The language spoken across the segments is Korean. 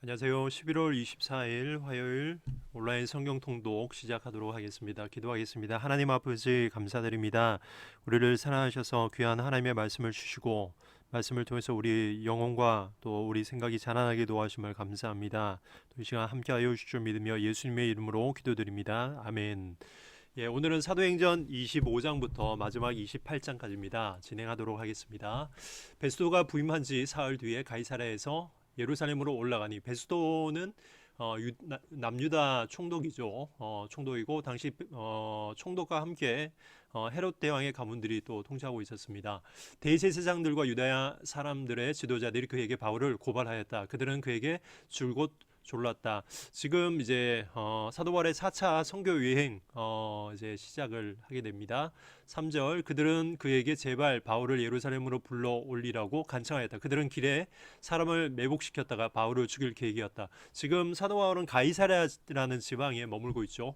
안녕하세요. 11월 24일 화요일 온라인 성경 통독 시작하도록 하겠습니다. 기도하겠습니다. 하나님 아버지 감사드립니다. 우리를 사랑하셔서 귀한 하나님의 말씀을 주시고 말씀을 통해서 우리 영혼과 또 우리 생각이 자라나게 도와주심을 감사합니다. 또 이 시간 함께하여 주실 줄 믿으며 예수님의 이름으로 기도드립니다. 아멘. 오늘은 사도행전 25장부터 마지막 28장까지입니다. 진행하도록 하겠습니다. 베스도가 부임한 지 사흘 뒤에 가이사랴에서 예루살렘으로 올라가니 베스도는 남유다 총독이죠. 총독이고 당시 총독과 함께 헤롯 대왕의 가문들이 또 통치하고 있었습니다. 대제사장들과 유다야 사람들의 지도자들이 그에게 바울을 고발하였다. 그들은 그에게 줄곧 졸랐다. 지금 이제 사도 바울의 4차 선교 여행 이제 시작을 하게 됩니다. 3절 그들은 그에게 제발 바울을 예루살렘으로 불러 올리라고 간청하였다. 그들은 길에 사람을 매복시켰다가 바울을 죽일 계획이었다. 지금 사도 바울은 가이사랴라는 지방에 머물고 있죠.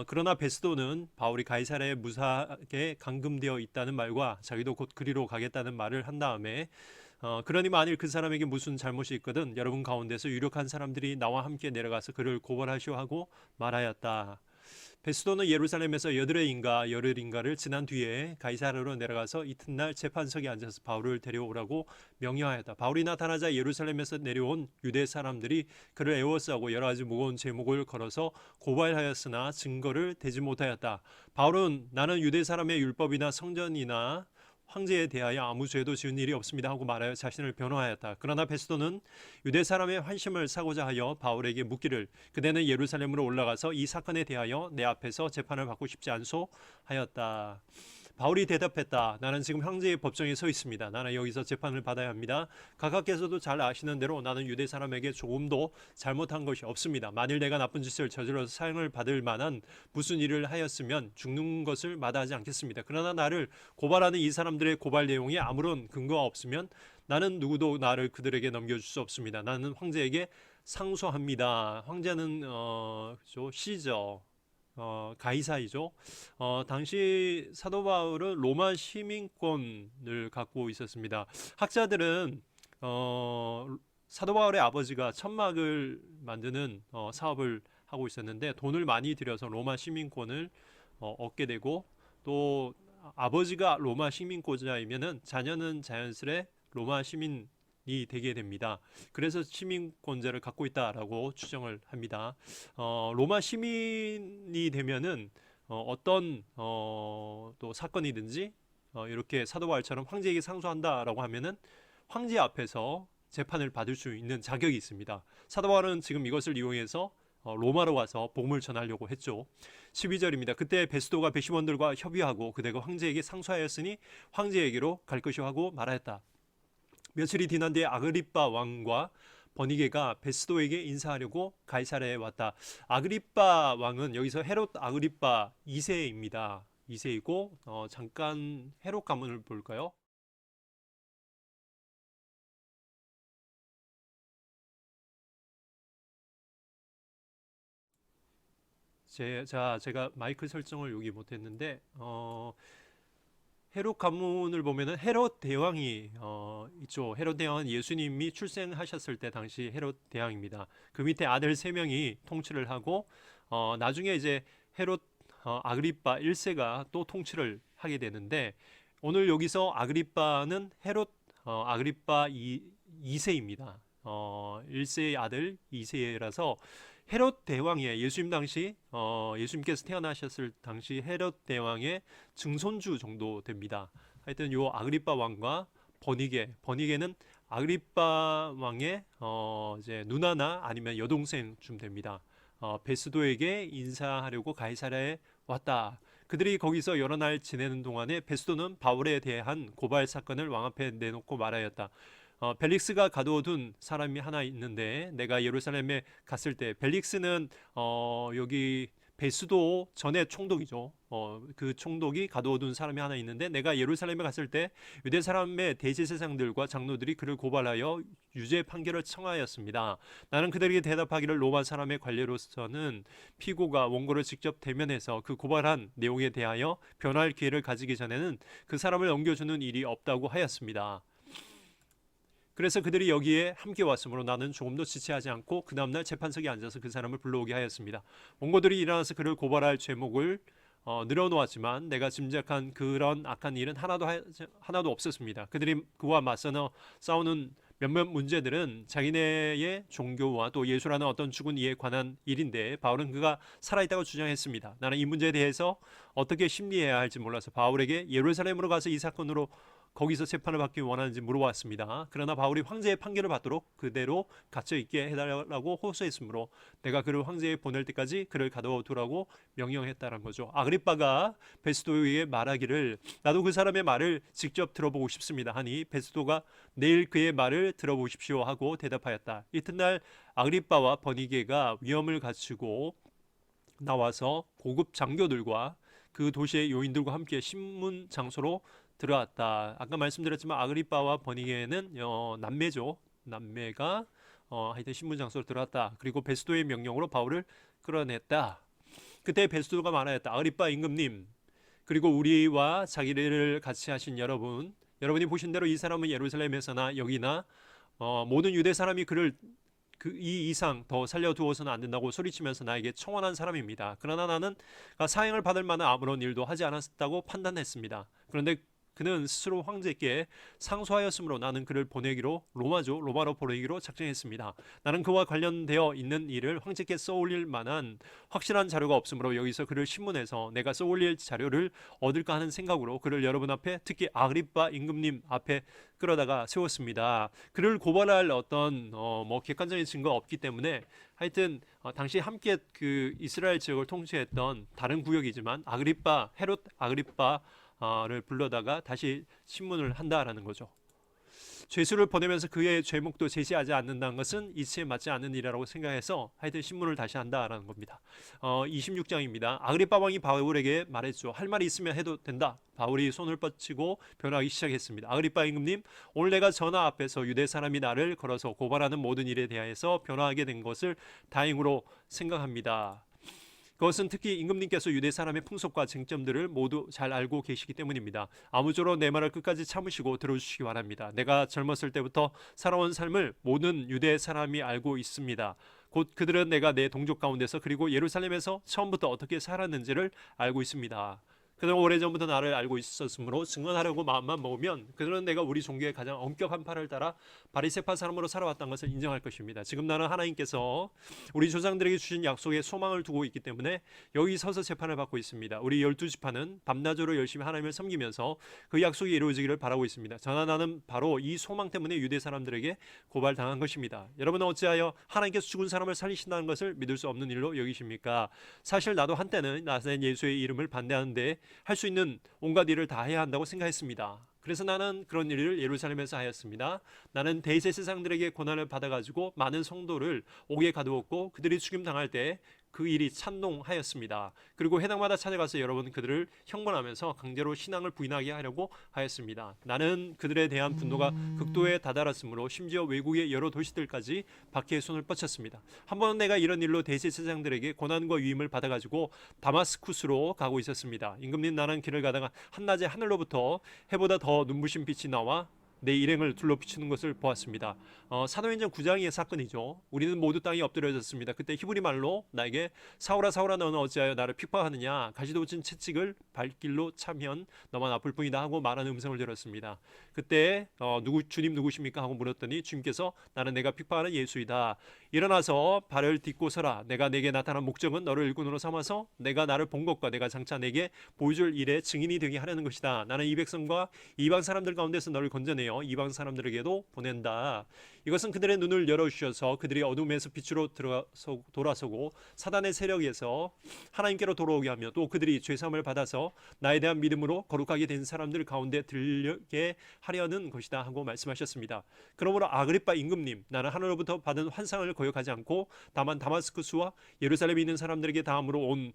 그러나 베스도는 바울이 가이사랴에 무사하게 감금되어 있다는 말과 자기도 곧 그리로 가겠다는 말을 한 다음에 그러니 만일 그 사람에게 무슨 잘못이 있거든 여러분 가운데서 유력한 사람들이 나와 함께 내려가서 그를 고발하시오 하고 말하였다. 베스도는 예루살렘에서 여드레인가 열흘인가를 지난 뒤에 가이사랴로 내려가서 이튿날 재판석에 앉아서 바울을 데려오라고 명령하였다. 바울이 나타나자 예루살렘에서 내려온 유대 사람들이 그를 애워싸고 여러 가지 무거운 제목을 걸어서 고발하였으나 증거를 대지 못하였다. 바울은 나는 유대 사람의 율법이나 성전이나 황제에 대하여 아무 죄도 지은 일이 없습니다 하고 말하여 자신을 변호하였다. 그러나 베스도는 유대 사람의 환심을 사고자 하여 바울에게 묻기를 그대는 예루살렘으로 올라가서 이 사건에 대하여 내 앞에서 재판을 받고 싶지 않소 하였다. 바울이 대답했다. 나는 지금 황제의 법정에 서 있습니다. 나는 여기서 재판을 받아야 합니다. 각하께서도 잘 아시는 대로 나는 유대 사람에게 조금도 잘못한 것이 없습니다. 만일 내가 나쁜 짓을 저질러서 사형을 받을 만한 무슨 일을 하였으면 죽는 것을 마다하지 않겠습니다. 그러나 나를 고발하는 이 사람들의 고발 내용에 아무런 근거가 없으면 나는 누구도 나를 그들에게 넘겨줄 수 없습니다. 나는 황제에게 상소합니다. 황제는 시저 가이사이죠. 당시 사도 바울은 로마 시민권을 갖고 있었습니다. 학자들은 사도 바울의 아버지가 천막을 만드는 사업을 하고 있었는데 돈을 많이 들여서 로마 시민권을 얻게 되고 또 아버지가 로마 시민권자이면은 자녀는 자연스레 로마 시민이 되게 됩니다. 그래서 시민권자를 갖고 있다라고 추정을 합니다. 로마 시민이 되면은 어떤 또 사건이든지 이렇게 사도 바울처럼 황제에게 상소한다라고 하면은 황제 앞에서 재판을 받을 수 있는 자격이 있습니다. 사도 바울은 지금 이것을 이용해서 로마로 와서 복음을 전하려고 했죠. 12절입니다. 그때 베스도가 배심원들과 협의하고 그대가 황제에게 상소하였으니 황제에게로 갈 것이오 하고 말하였다. 며칠이 지난 뒤에 아그리빠 왕과 버니게가 베스도에게 인사하려고 가이사랴에 왔다. 아그리빠 왕은 여기서 헤롯 아그리빠 2세입니다. 2세이고 잠깐 헤롯 가문을 볼까요? 제가 마이크 설정을 여기 못했는데 헤롯 가문을 보면은 헤롯 대왕이 있죠. 헤롯 대왕은 예수님이 출생하셨을 때 당시 헤롯 대왕입니다. 그 밑에 아들 3명이 통치를 하고 나중에 이제 헤롯 아그리빠 1세가 또 통치를 하게 되는데 오늘 여기서 아그리빠는 헤롯 아그리빠 2세입니다. 1세의 아들 2세라서 헤롯 대왕의 예수님 당시 예수님께서 태어나셨을 당시 헤롯 대왕의 증손주 정도 됩니다. 하여튼 요 아그리빠 왕과 버니게는 아그리빠 왕의 이제 누나나 아니면 여동생쯤 됩니다. 베스도에게 인사하려고 가이사랴에 왔다. 그들이 거기서 여러 날 지내는 동안에 베스도는 바울에 대한 고발 사건을 왕 앞에 내놓고 말하였다. 벨릭스가 가두어둔 사람이 하나 있는데 내가 예루살렘에 갔을 때 벨릭스는 여기 베스도 전에 총독이죠. 그 총독이 가두어둔 사람이 하나 있는데 내가 예루살렘에 갔을 때 유대 사람의 대제사장들과 장로들이 그를 고발하여 유죄 판결을 청하였습니다. 나는 그들에게 대답하기를 로마 사람의 관례로서는 피고가 원고를 직접 대면해서 그 고발한 내용에 대하여 변호할 기회를 가지기 전에는 그 사람을 넘겨주는 일이 없다고 하였습니다. 그래서 그들이 여기에 함께 왔으므로 나는 조금도 지체하지 않고 그 다음날 재판석에 앉아서 그 사람을 불러오게 하였습니다. 원고들이 일어나서 그를 고발할 죄목을 늘어놓았지만 내가 짐작한 그런 악한 일은 하나도 없었습니다. 그들이 그와 맞서 싸우는 몇몇 문제들은 자기네의 종교와 또 예수라는 어떤 죽은 이에 관한 일인데 바울은 그가 살아있다고 주장했습니다. 나는 이 문제에 대해서 어떻게 심리해야 할지 몰라서 바울에게 예루살렘으로 가서 이 사건으로 거기서 재판을 받기 원하는지 물어봤습니다. 그러나 바울이 황제의 판결을 받도록 그대로 갇혀 있게 해달라고 호소했으므로 내가 그를 황제에 보낼 때까지 그를 가둬두라고 명령했다는 거죠. 아그리빠가 베스도에게 말하기를 나도 그 사람의 말을 직접 들어보고 싶습니다 하니 베스도가 내일 그의 말을 들어보십시오 하고 대답하였다. 이튿날 아그리빠와 버니게가 위험을 갖추고 나와서 고급 장교들과 그 도시의 요인들과 함께 신문 장소로 들어왔다. 아까 말씀드렸지만 아그리빠와 버니게는 남매죠. 남매가 하여튼 신문 장소로 들어왔다. 그리고 베스도의 명령으로 바울을 끌어냈다. 그때 베스도가 말하였다. 아그리빠 임금님, 그리고 우리와 자기를 같이 하신 여러분이 보신 대로 이 사람은 예루살렘에서나 여기나 모든 유대 사람이 그를 이 이상 더 살려두어서는 안 된다고 소리치면서 나에게 청원한 사람입니다. 그러나 나는 사형을 받을 만한 아무런 일도 하지 않았다고 판단했습니다. 그런데 그는 스스로 황제께 상소하였으므로 나는 그를 보내기로 로마로 보내기로 작정했습니다. 나는 그와 관련되어 있는 일을 황제께 써올릴 만한 확실한 자료가 없으므로 여기서 그를 신문해서 내가 써올릴 자료를 얻을까 하는 생각으로 그를 여러분 앞에, 특히 아그리빠 임금님 앞에 끌어다가 세웠습니다. 그를 고발할 어떤 객관적인 증거가 없기 때문에 하여튼 당시 함께 그 이스라엘 지역을 통치했던 다른 구역이지만 헤롯 아그리빠를 불러다가 다시 신문을 한다라는 거죠. 죄수를 보내면서 그의 죄목도 제시하지 않는다는 것은 이치에 맞지 않는 일이라고 생각해서 하여튼 신문을 다시 한다라는 겁니다. 26장입니다. 아그리빠 왕이 바울에게 말했죠. 할 말이 있으면 해도 된다. 바울이 손을 뻗치고 변하기 시작했습니다. 아그리빠 임금님, 오늘 내가 전하 앞에서 유대 사람이 나를 걸어서 고발하는 모든 일에 대해서 변화하게 된 것을 다행으로 생각합니다. 그것은 특히 임금님께서 유대 사람의 풍속과 쟁점들을 모두 잘 알고 계시기 때문입니다. 아무쪼록 내 말을 끝까지 참으시고 들어주시기 바랍니다. 내가 젊었을 때부터 살아온 삶을 모든 유대 사람이 알고 있습니다. 곧 그들은 내가 내 동족 가운데서 그리고 예루살렘에서 처음부터 어떻게 살았는지를 알고 있습니다. 그들은 오래전부터 나를 알고 있었으므로 증언하려고 마음만 먹으면 그들은 내가 우리 종교의 가장 엄격한 팔을 따라 바리새파 사람으로 살아왔다는 것을 인정할 것입니다. 지금 나는 하나님께서 우리 조상들에게 주신 약속에 소망을 두고 있기 때문에 여기 서서 재판을 받고 있습니다. 우리 12지파는 밤낮으로 열심히 하나님을 섬기면서 그 약속이 이루어지기를 바라고 있습니다. 저나 나는 바로 이 소망 때문에 유대 사람들에게 고발당한 것입니다. 여러분은 어찌하여 하나님께서 죽은 사람을 살리신다는 것을 믿을 수 없는 일로 여기십니까? 사실 나도 한때는 나사렛 예수의 이름을 반대하는데 할 수 있는 온갖 일을 다 해야 한다고 생각했습니다. 그래서 나는 그런 일을 예루살렘에서 하였습니다. 나는 대제 세상들에게 고난을 받아가지고 많은 성도를 옥에 가두었고 그들이 죽임당할 때 그 일이 찬동하였습니다. 그리고 해당마다 찾아가서 여러분 그들을 형벌하면서 강제로 신앙을 부인하게 하려고 하였습니다. 나는 그들에 대한 분노가 극도에 다다랐으므로 심지어 외국의 여러 도시들까지 박해의 손을 뻗쳤습니다. 한 번은 내가 이런 일로 대제 세상들에게 고난과 위임을 받아가지고 다마스쿠스로 가고 있었습니다. 임금님, 나는 길을 가다가 한낮에 하늘로부터 해보다 더 눈부신 빛이 나와 내 일행을 둘러 비추는 것을 보았습니다. 사도행전 9장의 사건이죠. 우리는 모두 땅에 엎드려졌습니다. 그때 히브리 말로 나에게 사울아 사울아 너는 어찌하여 나를 핍박하느냐, 가시도 붙인 채찍을 발길로 차면 너만 아플 뿐이다 하고 말하는 음성을 들었습니다. 그때 주님 누구십니까 하고 물었더니 주님께서 나는 내가 핍박하는 예수이다. 일어나서 발을 딛고 서라. 내가 내게 나타난 목적은 너를 일꾼으로 삼아서 내가 나를 본 것과 내가 장차 내게 보여줄 일의 증인이 되게 하려는 것이다. 나는 이 백성과 이방 사람들 가운데서 너를 건져내어 이방 사람들에게도 보낸다. 이것은 그들의 눈을 열어주셔서 그들이 어둠에서 빛으로 돌아서고 사단의 세력에서 하나님께로 돌아오게 하며 또 그들이 죄사함을 받아서 나에 대한 믿음으로 거룩하게 된 사람들 가운데 들게 하려는 것이다 하고 말씀하셨습니다. 그러므로 아그리빠 임금님, 나는 하늘로부터 받은 환상을 거역하지 않고 다만 다마스쿠스와 예루살렘에 있는 사람들에게 다음으로 온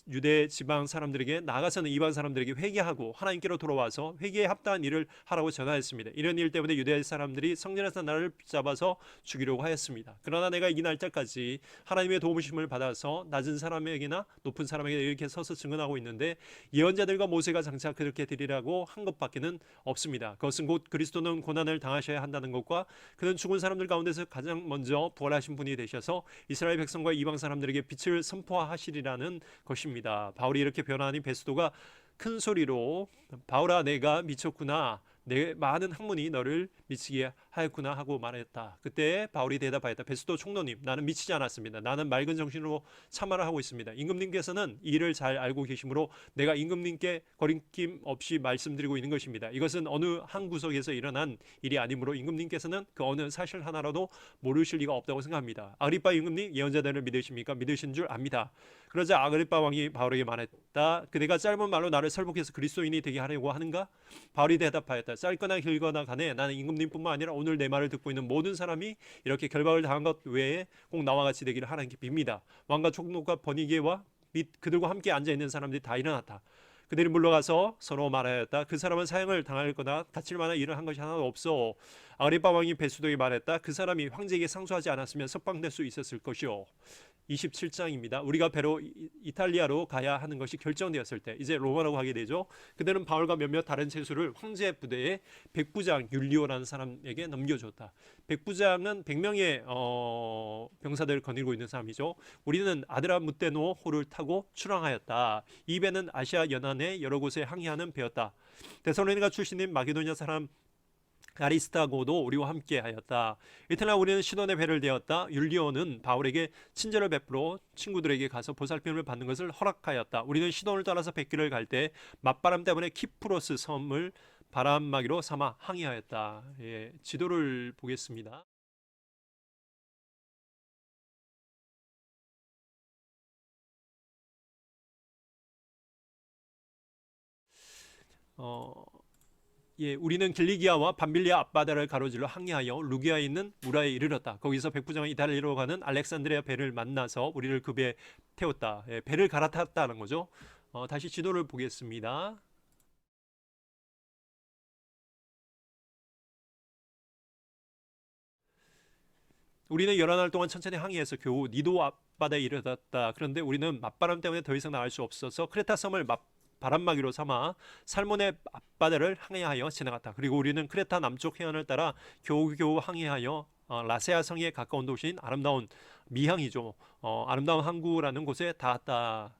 유대 지방 사람들에게 나아가서는 이방 사람들에게 회개하고 하나님께로 돌아와서 회개에 합당한 일을 하라고 전하였습니다. 이런 일 때문에 유대 사람들이 성전에서 나를 붙잡아서 죽이려고 하였습니다. 그러나 내가 이 날짜까지 하나님의 도우심을 받아서 낮은 사람에게나 높은 사람에게 이렇게 서서 증언하고 있는데 예언자들과 모세가 장차 그렇게 드리라고 한 것밖에는 없습니다. 그것은 곧 그리스도는 고난을 당하셔야 한다는 것과 그는 죽은 사람들 가운데서 가장 먼저 부활하신 분이 되셔서 이스라엘 백성과 이방 사람들에게 빛을 선포하시리라는 것입니다. 바울이 이렇게 변화하니 베스도가 큰 소리로 바울아 내가 미쳤구나, 내 많은 학문이 너를 미치게 하였구나 하고 말했다. 그때 바울이 대답하였다. 베스도 총독님, 나는 미치지 않았습니다. 나는 맑은 정신으로 참말을 하고 있습니다. 임금님께서는 이 일을 잘 알고 계시므로 내가 임금님께 거리낌 없이 말씀드리고 있는 것입니다. 이것은 어느 한 구석에서 일어난 일이 아니므로 임금님께서는 그 어느 사실 하나라도 모르실 리가 없다고 생각합니다. 아그리빠 임금님, 예언자들을 믿으십니까? 믿으신 줄 압니다. 그러자 아그리빠 왕이 바울에게 말했다. 그대가 짧은 말로 나를 설복해서 그리스도인이 되게 하려고 하는가? 바울이 대답하였다. 짧거나 길거나 간에 나는 임금님뿐만 아니라 오늘 내 말을 듣고 있는 모든 사람이 이렇게 결박을 당한 것 외에 꼭 나와 같이 되기를 하나님께 빕니다. 왕과 총독과 버니게와 및 그들과 함께 앉아있는 사람들이 다 일어났다. 그들이 물러가서 서로 말하였다. 그 사람은 사형을 당할 거나 다칠 만한 일을 한 것이 하나도 없어. 아그리빠 왕이 베스도에게 말했다. 그 사람이 황제에게 상소하지 않았으면 석방될 수 있었을 것이요. 27장입니다. 우리가 배로 이탈리아로 가야 하는 것이 결정되었을 때 이제 로마로 가게 되죠. 그들은 바울과 몇몇 다른 채수를 황제 부대의 백부장 율리오라는 사람에게 넘겨줬다. 백부장은 100명의 병사들을 거느리고 있는 사람이죠. 우리는 아드라무테노 호를 타고 출항하였다. 이 배는 아시아 연안의 여러 곳에 항해하는 배였다. 데살로니가 출신인 마게도냐 사람 아리스타고도 우리와 함께 하였다. 이튿날 우리는 시돈의 배를 대었다. 율리오는 바울에게 친절을 베풀어 친구들에게 가서 보살핌을 받는 것을 허락하였다. 우리는 시돈을 따라서 백길을 갈 때 맞바람 때문에 키프로스 섬을 바람막이로 삼아 항해하였다. 예, 지도를 보겠습니다. 예, 우리는 길리기아와 밤빌리아 앞바다를 가로질러 항해하여 루기아에 있는 무라에 이르렀다. 거기서 백부장은 이탈리아로 가는 알렉산드리아 배를 만나서 우리를 그 배에 태웠다. 예, 배를 갈아탔다는 거죠. 다시 지도를 보겠습니다. 우리는 여러 날 동안 천천히 항해해서 겨우 니도 앞바다에 이르렀다. 그런데 우리는 맞바람 때문에 더 이상 나갈 수 없어서 크레타 섬을 바람막이로 삼아 살몬의 앞바다를 항해하여 지나갔다. 그리고 우리는 크레타 남쪽 해안을 따라 겨우겨우 항해하여 라세아 성에 가까운 도시인 아름다운 미항이죠. 아름다운 항구라는 곳에 닿았다.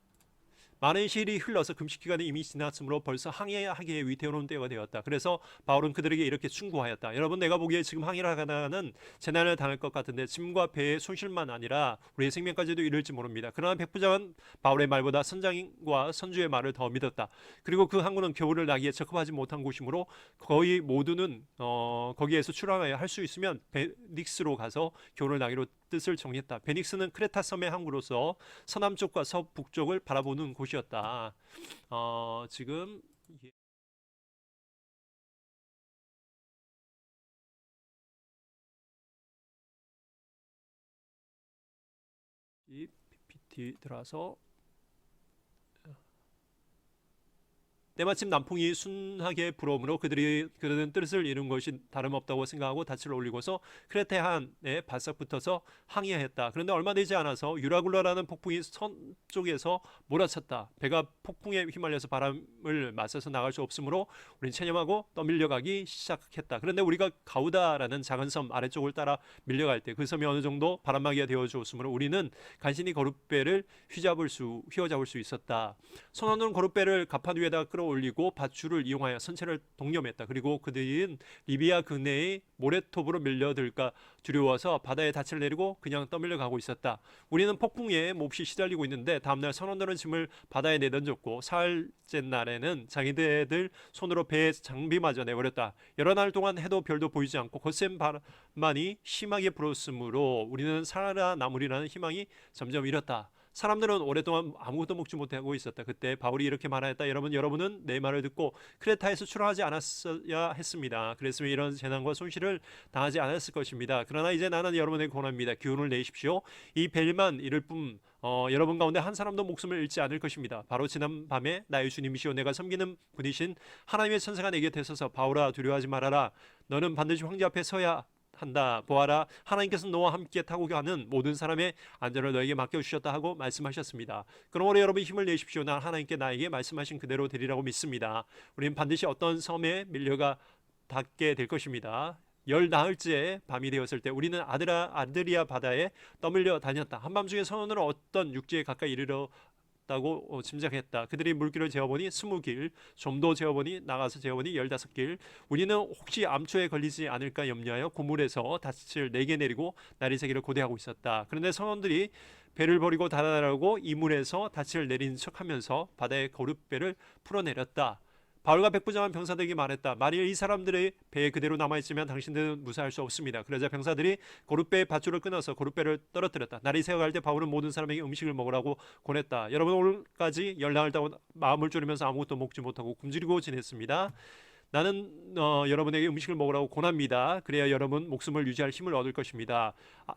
많은 시일이 흘러서 금식기간이 이미 지났으므로 벌써 항해하기에 위태로운 때가 되었다. 그래서 바울은 그들에게 이렇게 충고하였다. 여러분, 내가 보기에 지금 항해를 하다가는 재난을 당할 것 같은데 짐과 배의 손실만 아니라 우리의 생명까지도 이를지 모릅니다. 그러나 백부장은 바울의 말보다 선장과 선주의 말을 더 믿었다. 그리고 그 항구는 겨울을 나기에 적합하지 못한 곳이므로 거의 모두는 거기에서 출항하여 할 수 있으면 베닉스로 가서 겨울을 나기로 뜻을 정했다. 베닉스는 크레타 섬의 항구로서 서남쪽과 서북쪽을 바라보는 곳이었다. 지금 이 PPT 들어서 때마침 남풍이 순하게 불어오므로 그들은 뜻을 이룬 것이 다름없다고 생각하고 닻을 올리고서 크레테 한에 바싹 붙어서 항해했다. 그런데 얼마 되지 않아서 유라굴라라는 폭풍이 선 쪽에서 몰아쳤다. 배가 폭풍에 휘말려서 바람을 맞서서 나갈 수 없으므로 우리는 체념하고 떠밀려가기 시작했다. 그런데 우리가 가우다라는 작은 섬 아래쪽을 따라 밀려갈 때 그 섬이 어느 정도 바람막이가 되어주었으므로 우리는 간신히 거룻배를 휘어잡을 수 있었다. 선원은 거룻배를 갑판 위에다가 끌어올리고 밧줄을 이용하여 선체를 독념했다. 그리고 그들은 리비아 근해의 모래톱으로 밀려들까 두려워서 바다에 닻을 내리고 그냥 떠밀려 가고 있었다. 우리는 폭풍에 몹시 시달리고 있는데 다음날 선원들은 짐을 바다에 내던졌고 사흘째 날에는 자기들 손으로 배의 장비마저 내버렸다. 여러 날 동안 해도 별도 보이지 않고 거센 바람만이 심하게 불었으므로 우리는 살아남으리라는 희망이 점점 잃었다. 사람들은 오랫동안 아무것도 먹지 못하고 있었다. 그때 바울이 이렇게 말하였다. 여러분은 내 말을 듣고 크레타에서 출항하지 않았어야 했습니다. 그랬으면 이런 재난과 손실을 당하지 않았을 것입니다. 그러나 이제 나는 여러분에게 권합니다. 기운을 내십시오. 이 벨만 이를 뿐 여러분 가운데 한 사람도 목숨을 잃지 않을 것입니다. 바로 지난 밤에 나의 주님이시오 내가 섬기는 분이신 하나님의 천사가 내게 되소서 바울아 두려워하지 말아라. 너는 반드시 황제 앞에 서야 한다. 보아라 하나님께서 너와 함께 타고 가는 모든 사람의 안전을 너에게 맡겨주셨다 하고 말씀하셨습니다. 그러므로 여러분 힘을 내십시오. 난 하나님께 나에게 말씀하신 그대로 되리라고 믿습니다. 우리는 반드시 어떤 섬에 밀려가 닿게 될 것입니다. 열 나흘째 밤이 되었을 때 우리는 아드리아 바다에 떠밀려 다녔다. 한밤중에 선원은 어떤 육지에 가까이 이르렀다고 짐작했다. 그들이 물길을 재어보니 20길, 좀 더 재어보니 나가서 재어보니 15길. 우리는 혹시 암초에 걸리지 않을까 염려하여 고물에서 닻을 4개 내리고 날이 새기를 고대하고 있었다. 그런데 선원들이 배를 버리고 달아나라고 이물에서 닻을 내린 척하면서 바다의 거룻배를 풀어내렸다. 바울과 백부장한 병사들에게 말했다. 만일 이 사람들의 배에 그대로 남아있으면 당신들은 무사할 수 없습니다. 그러자 병사들이 고룻배의 밧줄을 끊어서 고룻배를 떨어뜨렸다. 날이 새어갈 때 바울은 모든 사람에게 음식을 먹으라고 권했다. 여러분 오늘까지 열나흘 동안 마음을 졸이면서 아무것도 먹지 못하고 굶주리고 지냈습니다. 나는 여러분에게 음식을 먹으라고 권합니다. 그래야 여러분 목숨을 유지할 힘을 얻을 것입니다.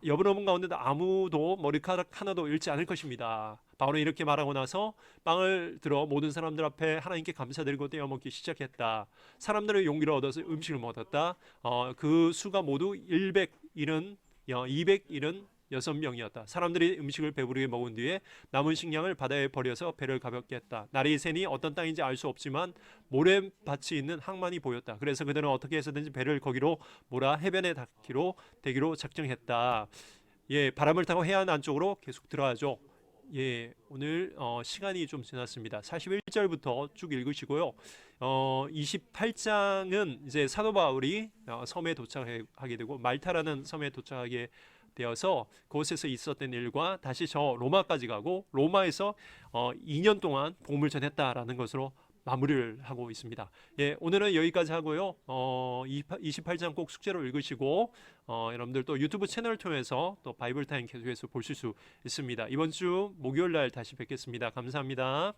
여러분 가운데도 아무도 머리카락 하나도 잃지 않을 것입니다. 바울은 이렇게 말하고 나서 빵을 들어 모든 사람들 앞에 하나님께 감사드리고 떼어 먹기 시작했다. 사람들의 용기를 얻어서 음식을 먹었다. 그 수가 모두 276명이었다. 사람들이 음식을 배부르게 먹은 뒤에 남은 식량을 바다에 버려서 배를 가볍게 했다. 날이 새니 어떤 땅인지 알 수 없지만 모래밭이 있는 항만이 보였다. 그래서 그들은 어떻게 해서든지 배를 거기로 몰아 해변에 대기로 작정했다. 바람을 타고 해안 안쪽으로 계속 들어가죠. 오늘 시간이 좀 지났습니다. 41절부터 쭉 읽으시고요. 28장은 이제 사도 바울이 섬에 도착하게 되고 말타라는 섬에 도착하게 되어서 그곳에서 있었던 일과 다시 저 로마까지 가고 로마에서 2년 동안 복음을 전했다라는 것으로 마무리를 하고 있습니다. 오늘은 여기까지 하고요. 28장 꼭 숙제로 읽으시고 여러분들 또 유튜브 채널을 통해서 또 바이블 타임 계속해서 보실 수 있습니다. 이번 주 목요일 날 다시 뵙겠습니다. 감사합니다.